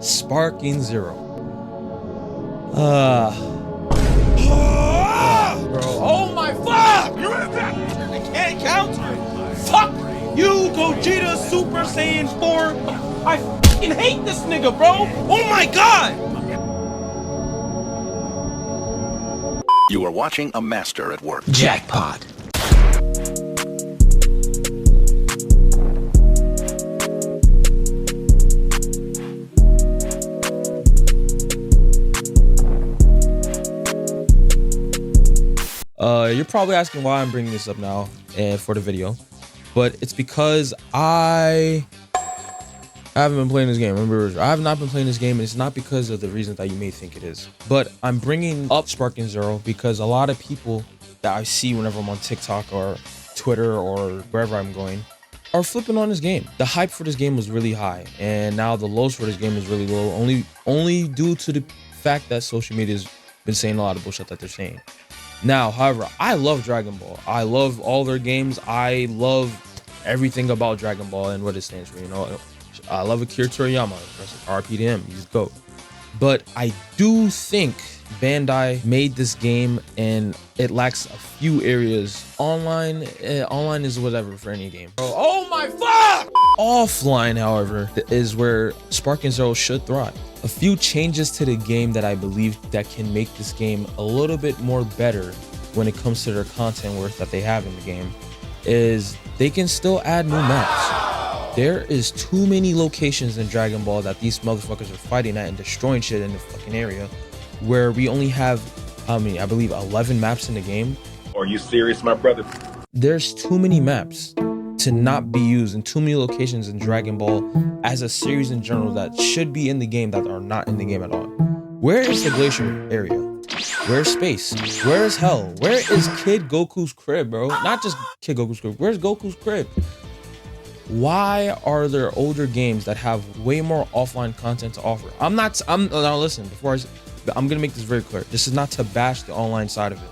Sparking Zero. Bro. Oh my fuck! I can't counter. Fuck you, Gogeta Super Saiyan 4. I fucking hate this nigga, bro. Oh my god. You are watching a master at work. Jackpot. You're probably asking why I'm bringing this up now for the video, but it's because I haven't been playing this game. Remember, I have not been playing this game, and it's not because of the reasons that you may think it is. But I'm bringing up Sparking Zero because a lot of people that I see whenever I'm on TikTok or Twitter or wherever I'm going are flipping on this game. The hype for this game was really high, and now the lows for this game is really low, only due to the fact that social media has been saying a lot of bullshit that they're saying. Now, however, I love Dragon Ball. I love all their games. I love everything about Dragon Ball and what it stands for. You know, I love Akira Toriyama. RPDM, he's GOAT. But I do think Bandai made this game and it lacks a few areas. Online is whatever for any game. Oh my fuck! Offline, however, is where Sparking Zero should thrive. A few changes to the game that I believe that can make this game a little bit more better when it comes to their content worth that they have in the game is they can still add new maps. There is too many locations in Dragon Ball that these motherfuckers are fighting at and destroying shit in the fucking area where we only have, how many? I believe 11 maps in the game. Are you serious, my brother? There's too many maps to not be used and too many locations in Dragon Ball as a series in general that should be in the game that are not in the game at all. Where is the glacier area? Where's space? Where is hell? Where is Kid Goku's crib, bro? Not just Kid Goku's crib. Where's Goku's crib? Why are there older games that have way more offline content to offer? Now listen, I'm gonna make this very clear. This is not to bash the online side of it.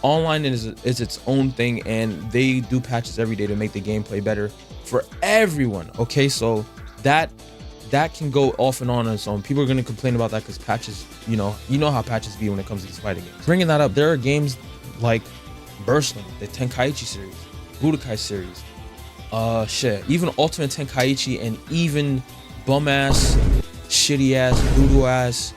Online is its own thing, and they do patches every day to make the gameplay better for everyone. Okay, so that can go off and on its own. People are gonna complain about that because patches, you know how patches be when it comes to these fighting games. Bringing that up, there are games like Bursling, the Tenkaichi series, Budokai series, even Ultimate Tenkaichi, and even bum ass, shitty ass, doodle ass,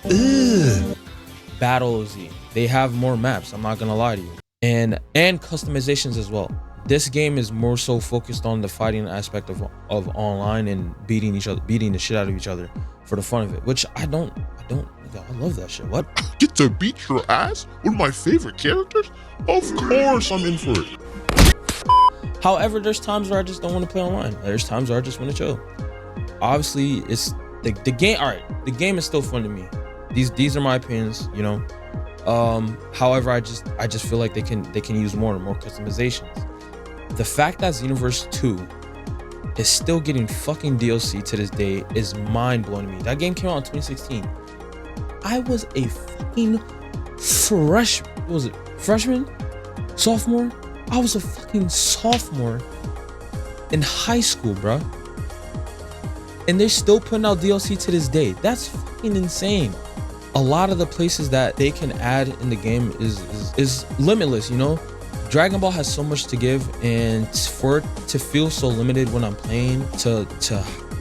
Battle Z. They have more maps, I'm not gonna lie to you, and customizations as well. This game is more so focused on the fighting aspect of online and beating the shit out of each other for the fun of it, which I love that shit. What? Get to beat your ass with my favorite characters? Of course I'm in for it. However, there's times where I just don't want to play online. There's times where I just want to chill. Obviously, it's the game. All right, the game is still fun to me. These are my opinions, you know. However, I just feel like they can use more and more customizations. The fact that Xenoverse 2 is still getting fucking DLC to this day is mind-blowing to me. That game came out in 2016. I was a fucking freshman? Sophomore? I was a fucking sophomore in high school, bruh. And they're still putting out DLC to this day. That's fucking insane. A lot of the places that they can add in the game is limitless, you know? Dragon Ball has so much to give, and for it to feel so limited when I'm playing to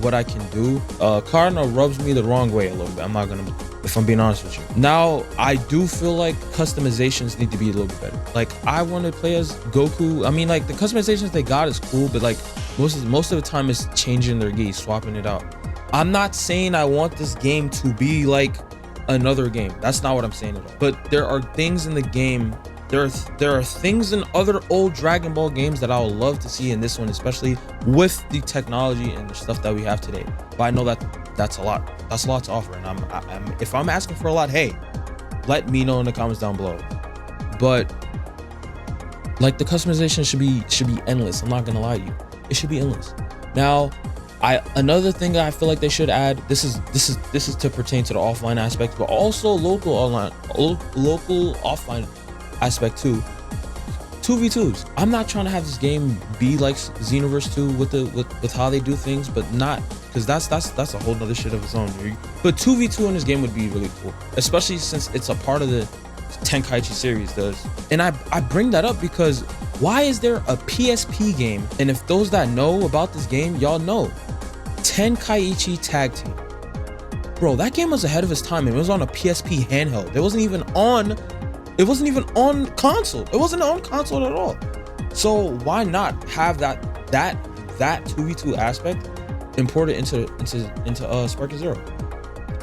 what I can do, Cardinal rubs me the wrong way a little bit. I'm not gonna, if I'm being honest with you. Now, I do feel like customizations need to be a little bit better. Like, I want to play as Goku. I mean, like, the customizations they got is cool, but like most of the time it's changing their gi, swapping it out. I'm not saying I want this game to be like another game. That's not what I'm saying at all. But there are things in the game. There are things in other old Dragon Ball games that I would love to see in this one, especially with the technology and the stuff that we have today. But I know that's a lot. That's a lot to offer, and if I'm asking for a lot, hey, let me know in the comments down below. But like, the customization should be endless. I'm not gonna lie to you. It should be endless. Now, another thing that I feel like they should add, this is to pertain to the offline aspect, but also local offline aspect too. 2v2s. I'm not trying to have this game be like Xenoverse 2 with how they do things, but not because that's a whole nother shit of its own. But 2v2 in this game would be really cool, especially since it's a part of the Tenkaichi series does. And I bring that up because why is there a PSP game? And if those that know about this game, y'all know, Tenkaichi Tag Team. Bro, that game was ahead of its time, and it was on a PSP handheld. It wasn't even on console. It wasn't on console at all. So why not have that 2v2 aspect imported into Sparking Zero?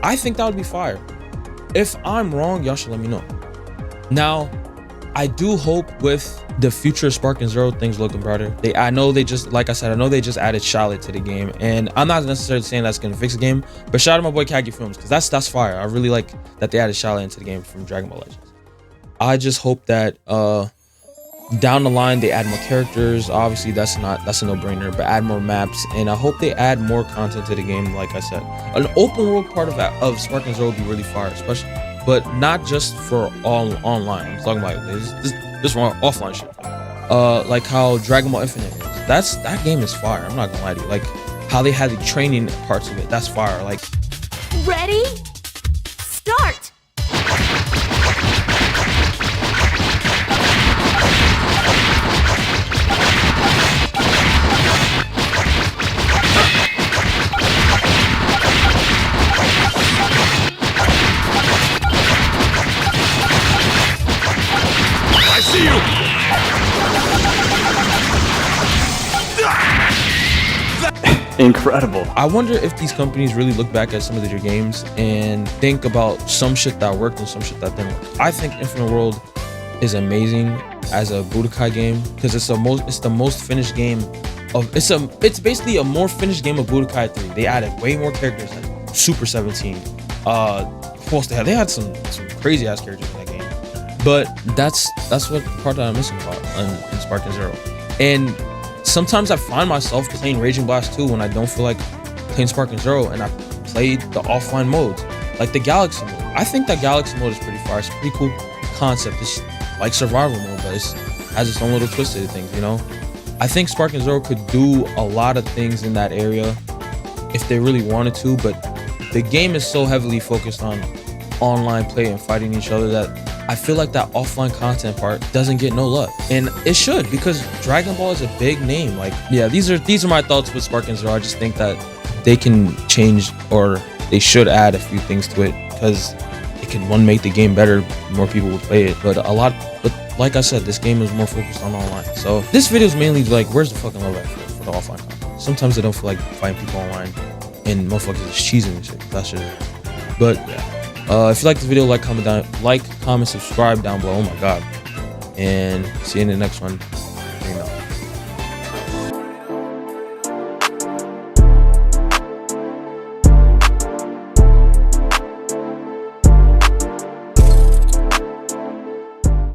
I think that would be fire. If I'm wrong, y'all should let me know. Now, I do hope with the future Sparking Zero things looking brighter. I know they just added Charlotte to the game, and I'm not necessarily saying that's gonna fix the game, but shout out to my boy Kagi Films, because that's fire. I really like that they added Charlotte into the game from Dragon Ball Legends. I just hope that down the line they add more characters. Obviously that's a no-brainer, but add more maps, and I hope they add more content to the game. Like I said, an open world part of Sparking Zero would be really fire, especially, but not just for all online. I'm talking about this for offline shit. Like how Dragon Ball Infinite is. That game is fire. I'm not gonna lie to you. Like how they had the training parts of it. That's fire. Like, ready? Start! I see you! Incredible. I wonder if these companies really look back at some of their games and think about some shit that worked and some shit that didn't work. I think Infinite World is amazing as a Budokai game because it's the most finished game of it's basically a more finished game of Budokai 3. They added way more characters than Super 17. Who else they had? They had some crazy ass characters in that game. But that's what part that I'm missing about in Sparking Zero. And sometimes I find myself playing Raging Blast 2 when I don't feel like playing Sparking Zero, and I played the offline modes, like the Galaxy mode. I think that Galaxy mode is pretty fire. It's a pretty cool concept. It's like survival mode, but it has its own little twisted things, you know? I think Sparking Zero could do a lot of things in that area if they really wanted to, but the game is so heavily focused on online play and fighting each other that I feel like that offline content part doesn't get no love, and it should, because Dragon Ball is a big name. Like, yeah, these are my thoughts with Sparking Zero. I just think that they can change, or they should add a few things to it, because it can make the game better. More people would play it, but like I said, this game is more focused on online. So this video is mainly like, where's the fucking love at for the offline content? Sometimes I don't feel like fighting people online, and motherfuckers is cheesing and shit. That shit. But yeah. If you like this video, like, comment, subscribe down below. Oh my god. And see you in the next one.